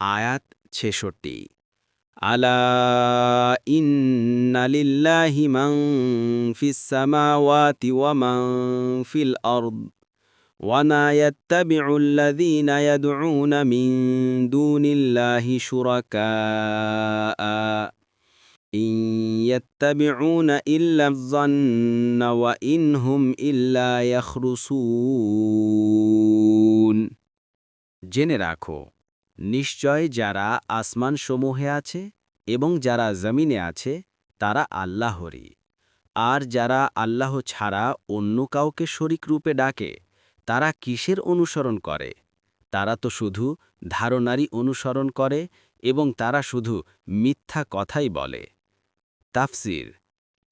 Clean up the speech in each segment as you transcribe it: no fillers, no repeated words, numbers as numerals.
আয়াত ৬৬। আলা ইন্না লিল্লাহি মান ফিস সামাওয়াতি ওয়া মান ফিল আরদ ওয়া মা ইয়াত্তাবিউল্লাযীনা ইয়াদউনা মিন দুনিল্লাহি শুরাকা ইন ইয়াত্তাবিউনা ইল্লা আয-যান্না ওয়া ইন হুম ইল্লা ইয়াখরুসুন। জেনে রাখো, নিশ্চয় যারা আসমানসমূহে আছে এবং যারা জমিনে আছে তারা আল্লাহরই। আর যারা আল্লাহ ছাড়া অন্য কাউকে শরীক রূপে ডাকে তারা কিসের অনুসরণ করে? তারা তো শুধু ধারণারই অনুসরণ করে এবং তারা শুধু মিথ্যা কথাই বলে। তাফসির।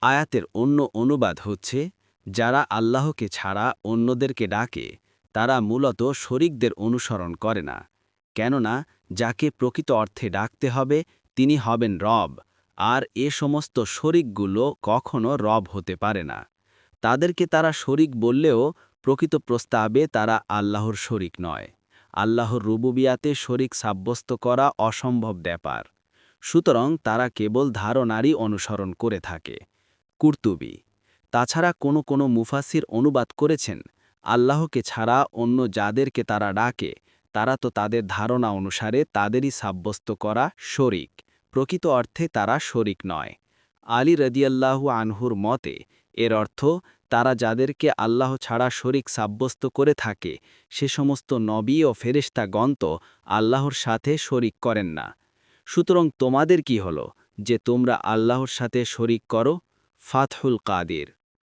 আয়াতের অন্য অনুবাদ হচ্ছে, যারা আল্লাহকে ছাড়া অন্যদেরকে ডাকে তারা মূলত শরীকদের অনুসরণ করে না, কেননা যাকে প্রকৃত অর্থে ডাকতে হবে তিনি হবেন রব, আর এ সমস্ত শরীকগুলো কখনো রব হতে পারে না। তাদেরকে তারা শরীক বললেও প্রকৃত প্রস্তাবে তারা আল্লাহর শরীক নয়। আল্লাহর রুবুবিয়াতে শরীক সাব্যস্ত করা অসম্ভব ব্যাপার। সুতরাং তারা কেবল ধারণারই অনুসরণ করে থাকে। কুরতুবী। তাছাড়া কোনো মুফাসির অনুবাদ করেছেন, আল্লাহকে ছাড়া অন্য যাদেরকে তারা ডাকে তারা তো তাদের ধারণা অনুসারে তাদেরই সাব্যস্ত করা শরীক, প্রকৃত অর্থে তারা শরীক নয়। আলী রাদিয়াল্লাহু আনহুর মতে এর অর্থ, তারা যাদেরকে আল্লাহ ছাড়া শরীক সাব্যস্ত করে থাকে সে সমস্ত নবী ও ফেরেশতাগণ তো আল্লাহর সাথে শরীক করেন না। সুতরাং তোমাদের কি হলো যে তোমরা আল্লাহর সাথে শরীক করো? ফাতহুল কাদির।